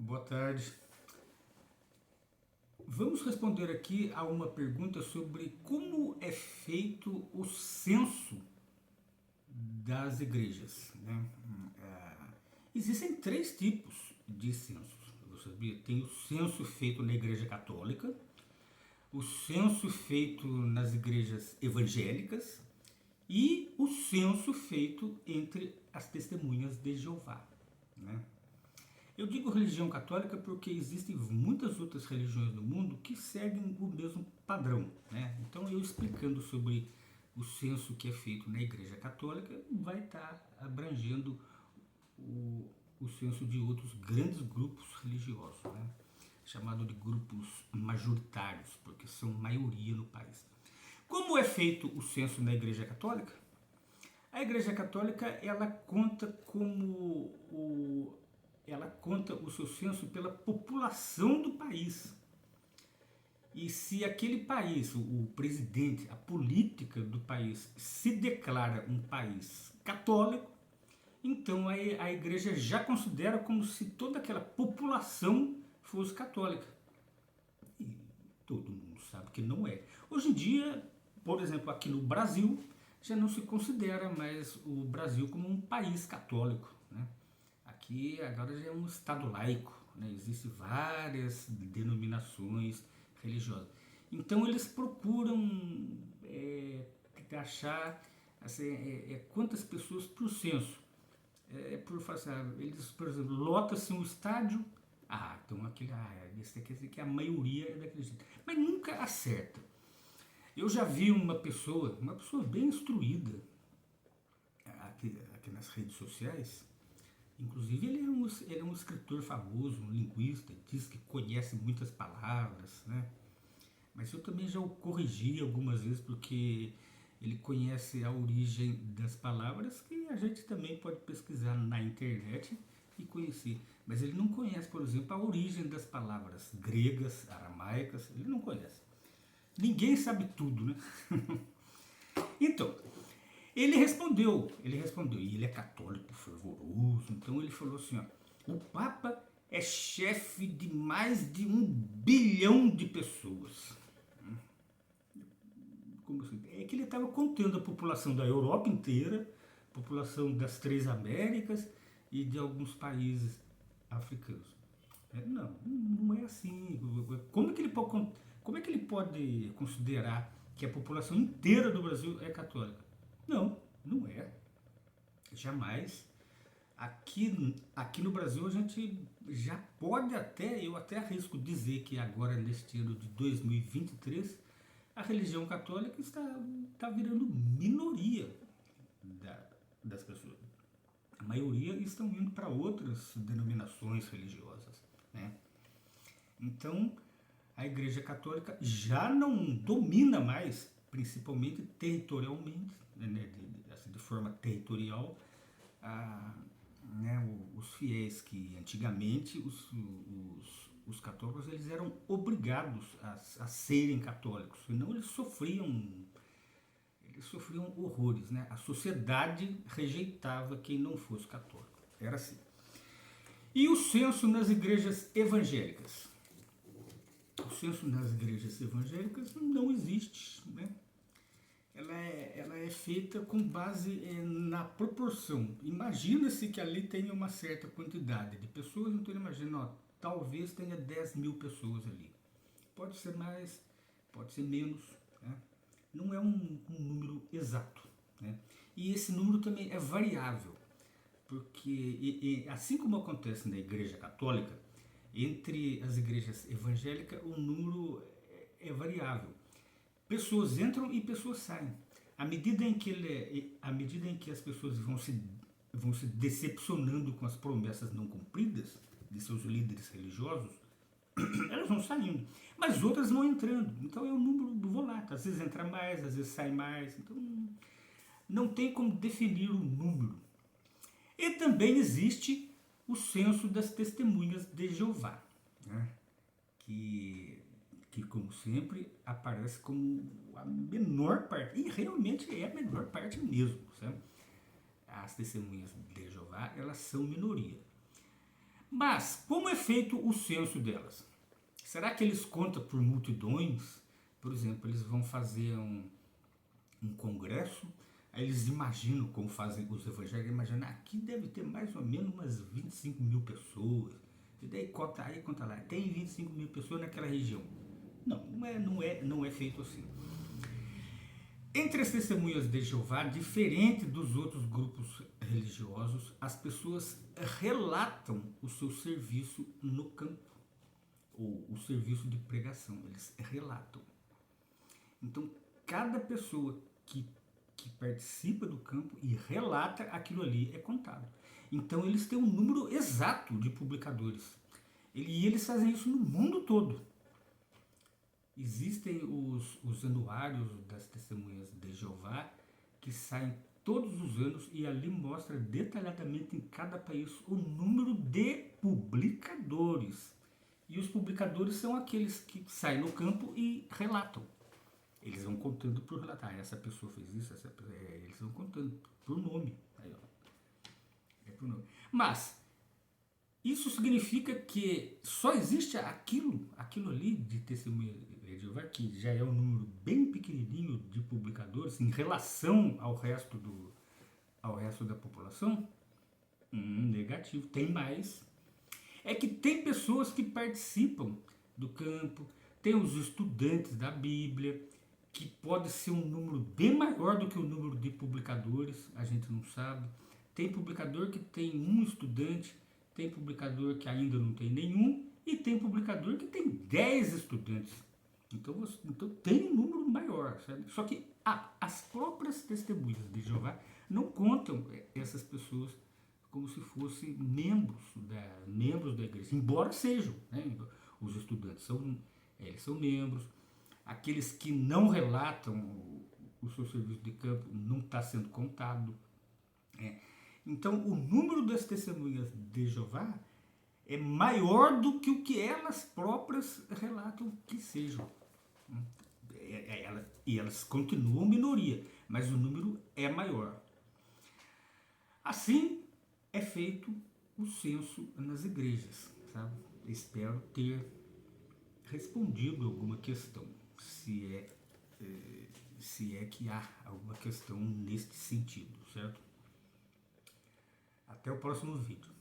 Boa tarde. Vamos responder aqui a uma pergunta sobre como é feito o censo das igrejas, né? Existem três tipos de censos. Você sabia? Tem o censo feito na Igreja Católica, o censo feito nas igrejas evangélicas e o censo feito entre as testemunhas de Jeová, né? Eu digo religião católica porque existem muitas outras religiões no mundo que seguem o mesmo padrão, né? Então eu explicando sobre o censo que é feito na Igreja Católica vai estar abrangendo o censo de outros grandes grupos religiosos, né? Chamado de grupos majoritários, porque são maioria no país. Como é feito o censo na Igreja Católica? A Igreja Católica ela conta o seu censo pela população do país. E se aquele país, o presidente, a política do país se declara um país católico, então a igreja já considera como se toda aquela população fosse católica. E todo mundo sabe que não é. Hoje em dia, por exemplo, aqui no Brasil, já não se considera mais o Brasil como um país católico, né? Aqui agora já é um estado laico, né? Existem várias denominações religiosas. Então eles procuram achar assim, quantas pessoas por censo. Por assim, eles, por exemplo, lota-se um estádio. Então isso quer dizer que a maioria é daquele jeito. Mas nunca acerta. Eu já vi uma pessoa bem instruída aqui nas redes sociais. Inclusive ele é um escritor famoso, um linguista, diz que conhece muitas palavras, né? Mas eu também já o corrigi algumas vezes porque ele conhece a origem das palavras que a gente também pode pesquisar na internet e conhecer. Mas ele não conhece, por exemplo, a origem das palavras gregas, aramaicas, ele não conhece. Ninguém sabe tudo, né? Então, ele respondeu, e ele é católico fervoroso, então ele falou assim, ó, o Papa é chefe de mais de 1 bilhão de pessoas. Como assim? É que ele estava contando a população da Europa inteira, a população das 3 Américas e de alguns países africanos. Não é assim. Como é que ele pode considerar que a população inteira do Brasil é católica? Não é. Jamais. Aqui no Brasil a gente já pode eu até arrisco dizer que agora neste ano de 2023 a religião católica está virando minoria das pessoas. A maioria estão indo para outras denominações religiosas, né? Então a Igreja Católica já não domina mais, principalmente territorialmente, né, de forma territorial, né, os fiéis que antigamente os católicos eles eram obrigados a serem católicos, senão eles sofriam horrores, né? A sociedade rejeitava quem não fosse católico, era assim. E o censo nas igrejas evangélicas? O censo nas igrejas evangélicas não existe, né? Ela é feita com base na proporção. Imagina-se que ali tenha uma certa quantidade de pessoas, então imagina, talvez tenha 10 mil pessoas ali. Pode ser mais, pode ser menos, né? Não é um número exato, né? E esse número também é variável, porque assim como acontece na Igreja Católica, entre as igrejas evangélicas o número é variável. Pessoas entram e pessoas saem. À medida em que as pessoas vão se decepcionando com as promessas não cumpridas de seus líderes religiosos, elas vão saindo. Mas outras vão entrando. Então é um número volátil. Às vezes entra mais, às vezes sai mais. Então não tem como definir o número. E também existe o censo das testemunhas de Jeová, né? que como sempre aparece como a menor parte, e realmente é a menor parte mesmo, sabe? As testemunhas de Jeová elas são minoria. Mas como é feito o censo delas? Será que eles contam por multidões? Por exemplo, eles vão fazer um congresso, aí eles imaginam como fazem os evangélicos, imaginam, aqui deve ter mais ou menos umas 25 mil pessoas. E daí conta lá, tem 25 mil pessoas naquela região. Não, não é feito assim. Entre as testemunhas de Jeová, diferente dos outros grupos religiosos, as pessoas relatam o seu serviço no campo, ou o serviço de pregação, eles relatam. Então, cada pessoa que participa do campo e relata aquilo ali é contado. Então, eles têm um número exato de publicadores. E eles fazem isso no mundo todo. Existem os anuários das testemunhas de Jeová que saem todos os anos e ali mostra detalhadamente em cada país o número de publicadores. E os publicadores são aqueles que saem no campo e relatam. Eles vão contando por relatar. Essa pessoa fez isso, eles vão contando por nome. Aí, ó. É por nome. Mas isso significa que só existe aquilo ali de testemunha de Jeová, que já é um número bem pequenininho de publicadores em relação ao resto da população? Negativo. Tem mais. É que tem pessoas que participam do campo, tem os estudantes da Bíblia, que pode ser um número bem maior do que o número de publicadores, a gente não sabe. Tem publicador que tem um estudante, tem publicador que ainda não tem nenhum, e tem publicador que tem 10 estudantes. Então tem um número maior, sabe? Só que as próprias testemunhas de Jeová não contam essas pessoas como se fossem membros da igreja, embora sejam, né? Os estudantes eles são membros, aqueles que não relatam o seu serviço de campo não está sendo contado. Né? Então, o número das testemunhas de Jeová é maior do que o que elas próprias relatam que sejam. E elas continuam minoria, mas o número é maior. Assim é feito o censo nas igrejas, sabe? Espero ter respondido alguma questão, se é que há alguma questão neste sentido, certo? Até o próximo vídeo.